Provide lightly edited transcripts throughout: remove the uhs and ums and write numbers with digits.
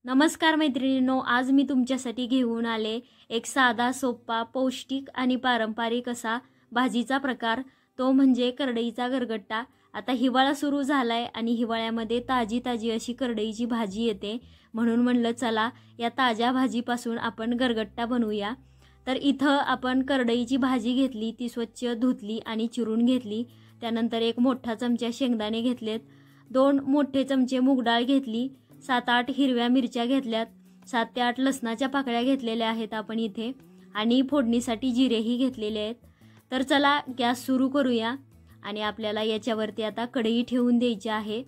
नमस्कार मैत्रिणींनो, आज मी तुमच्यासाठी घेऊन आले एक साधा सोपा पौष्टिक आणि पारंपरिक असा भाजीचा प्रकार, तो म्हणजे करडईचा गरगट्टा। आता हिवाळा सुरू झालाय आणि हिवाळ्यामध्ये ताजी ताजी अशी करडईची भाजी येते, म्हणून म्हणलं चला या ताज्या भाजीपासून आपण गरगट्टा बनवूया। तर इथं आपण करडईची भाजी घेतली, ती स्वच्छ धुतली आणि चिरून घेतली। त्यानंतर एक मोठा चमचा शेंगदाणे घेतलेत, 2 मोठे चमचे मूग डाळ घेतली, 7-8 हिरव्या मिरच्या घेतल्यात, 7 ते 8 लसणाच्या पाकळ्या घेतलेल्या आहेत आपण इथे, आणि फोडणीसाठी जिरेही घेतलेले आहेत। तर चला गॅस सुरू करूया आणि आपल्याला याच्यावरती आता कढई ठेवून द्यायची आहे।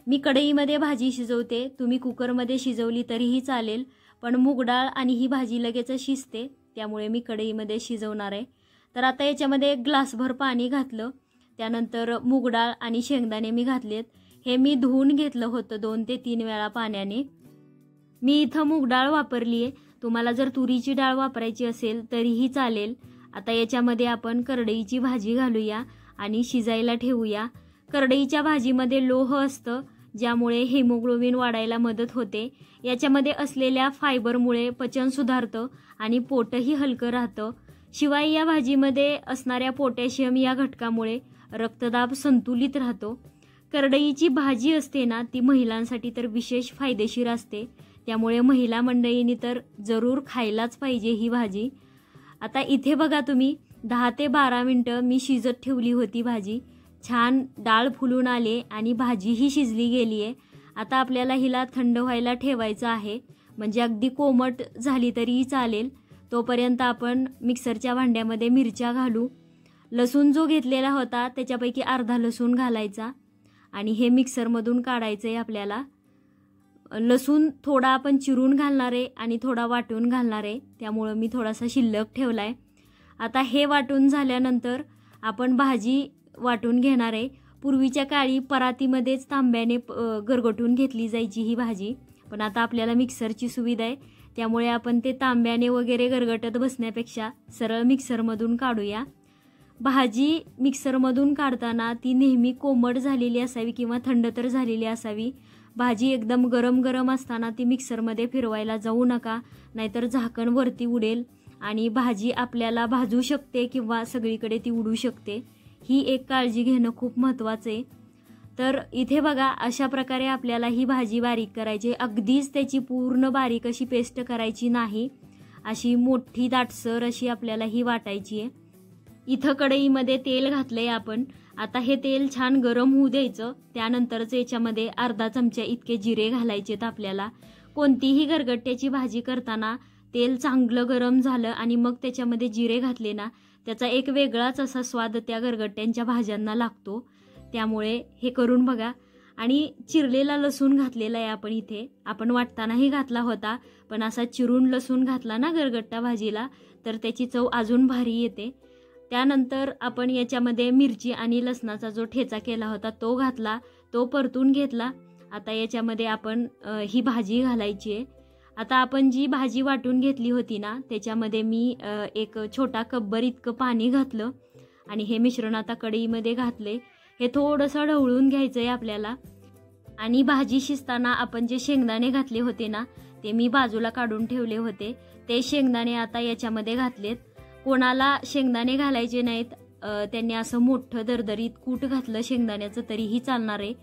मी कढईमध्ये भाजी शिजवते, तुम्ही कुकरमध्ये शिजवली तरीही चालेल, पण मूग डाळ आणि ही भाजी लगेच शिजते, त्यामुळे मी कढईमध्ये शिजवणार आहे। तर आता याच्यामध्ये 1 ग्लासभर पाणी घातलं, त्यानंतर मूग डाळ आणि शेंगदाणे मी घातलेत। हे मी धुवून घेतलं होतं 2 ते 3 वेळा पाण्याने। मी इथं मूग डाळ वापरली आहे, तुम्हाला जर तुरीची डाळ वापरायची असेल तरीही चालेल। आता याच्यामध्ये आपण करडईची भाजी घालूया आणि शिजायला ठेवूया। करडईच्या भाजीमध्ये लोह असतं, ज्यामुळे हिमोग्लोबिन वाढायला मदत होते। याच्यामध्ये असलेल्या फायबरमुळे पचन सुधारतं आणि पोटही हलकं राहतं। शिवाय या भाजीमध्ये असणाऱ्या पोटॅशियम या घटकामुळे रक्तदाब संतुलित राहतो। करडईची भाजी असते ना, ती महिलांसाठी तर विशेष फायदेशीर असते, त्यामुळे महिला मंडळींनी तर जरूर खायलाच पाहिजे ही भाजी। आता इथे बघा तुम्ही 10 ते 12 मिनिटं मी शिजत ठेवली होती भाजी, छान डाळ फुलून आले आणि भाजीही शिजली गेली आहे। आता आपल्याला हिला थंड व्हायला ठेवायचं आहे, म्हणजे अगदी कोमट झाली तरीही चालेल। तोपर्यंत आपण मिक्सरच्या भांड्यामध्ये मिरच्या घालू। लसूण जो घेतलेला होता त्याच्यापैकी अर्धा लसूण घालायचा आणि हे मिक्सरमधून काढायचं आहे आपल्याला। लसूण थोडा आपण चिरून घालणार आहे आणि थोडा वाटून घालणार आहे, त्यामुळे मी थोडासा शिल्लक ठेवलाय। आता हे वाटून झाल्यानंतर आपण भाजी वाटून घेणार आहे। पूर्वीच्या काळी परातीमध्येच तांब्याने गरगटून घेतली जायची ही भाजी, पण आता आपल्याला मिक्सरची सुविधा आहे, त्यामुळे आपण ते तांब्याने वगैरे गरगटत बसण्यापेक्षा सरळ मिक्सरमधून काढूया। भाजी मिक्सरमधून काढताना ती नेहमी कोमट झालेली असावी किंवा थंड तर झालेली असावी। भाजी एकदम गरम गरम असताना ती मिक्सरमध्ये फिरवायला जाऊ नका, नाहीतर झाकण वरती उडेल आणि भाजी आपल्याला भाजू शकते किंवा सगळीकडे ती उडू शकते। ही एक काळजी घेणं खूप महत्त्वाचं आहे। तर इथे बघा, अशा प्रकारे आपल्याला ही भाजी बारीक करायची, अगदीच त्याची पूर्ण बारीक अशी पेस्ट करायची नाही, अशी मोठी दाटसर अशी आपल्याला ही वाटायची आहे। इथं कढईमध्ये तेल घातलंय आपण, आता हे तेल छान गरम होऊ द्यायचं। त्यानंतरच याच्यामध्ये अर्धा चमचा इतके जिरे घालायचेत आपल्याला। कोणतीही गरगट्ट्याची भाजी करताना तेल चांगलं गरम झालं आणि मग त्याच्यामध्ये जिरे घातले ना, त्याचा एक वेगळाच असा स्वाद त्या गरगट्ट्यांच्या भाज्यांना लागतो, त्यामुळे हे करून बघा। आणि चिरलेला लसूण घातलेला आहे आपण इथे, आपण वाटतानाही घातला होता, पण असा चिरून लसूण घातला ना गरगट्टा भाजीला तर त्याची चव अजून भारी येते। त्यानंतर आपण याच्यामध्ये मिरची आणि लसणाचा जो ठेचा केला होता तो घातला, तो परतून घेतला। आता याच्यामध्ये आपण ही भाजी घालायची आहे। आता आपण जी भाजी वाटून घेतली होती ना, त्याच्यामध्ये मी एक छोटा कपभर इतकं पाणी घातलं आणि हे मिश्रण आता कढईमध्ये घातले। हे थोडंसं ढवळून घ्यायचं आहे आपल्याला। आणि भाजी शिजताना आपण जे शेंगदाणे घातले होते ना, ते मी बाजूला काढून ठेवले होते, ते शेंगदाणे आता याच्यामध्ये घातलेत। कोणाला शेंगदाणे घालायचे नाहीत, त्यांनी असं मोठं दरदरीत कूट घातलं शेंगदाण्याचं तरीही चालणार आहे।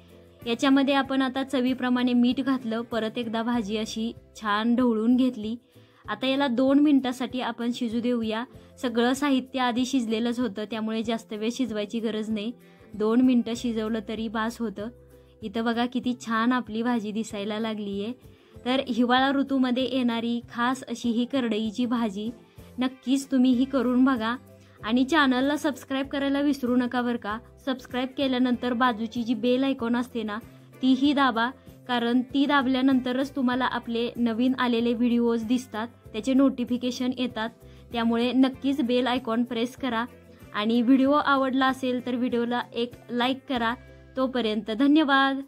याच्यामध्ये आपण आता चवीप्रमाणे मीठ घातलं, परत एकदा भाजी अशी छान ढवळून घेतली। आता याला 2 मिनिटासाठी आपण शिजू देऊया। सगळं साहित्य आधी शिजलेलंच होतं, त्यामुळे जास्त वेळ शिजवायची गरज नाही, 2 मिनिटं शिजवलं तरी बास होतं। इथं बघा किती छान आपली भाजी दिसायला लागली आहे। तर हिवाळा ऋतूमध्ये येणारी खास अशी ही करडईची भाजी नक्कीच तुम्ही ही करून बघा आणि चॅनलला सबस्क्राईब करायला विसरू नका बरं का। सबस्क्राईब केल्यानंतर बाजूची जी बेल आयकॉन असते ना, तीही दाबा, कारण ती दाबल्यानंतरच तुम्हाला आपले नवीन आलेले व्हिडिओज दिसतात, त्याचे नोटिफिकेशन येतात, त्यामुळे नक्कीच बेल आयकॉन प्रेस करा। आणि व्हिडिओ आवडला असेल तर व्हिडिओला एक लाईक करा। तोपर्यंत धन्यवाद।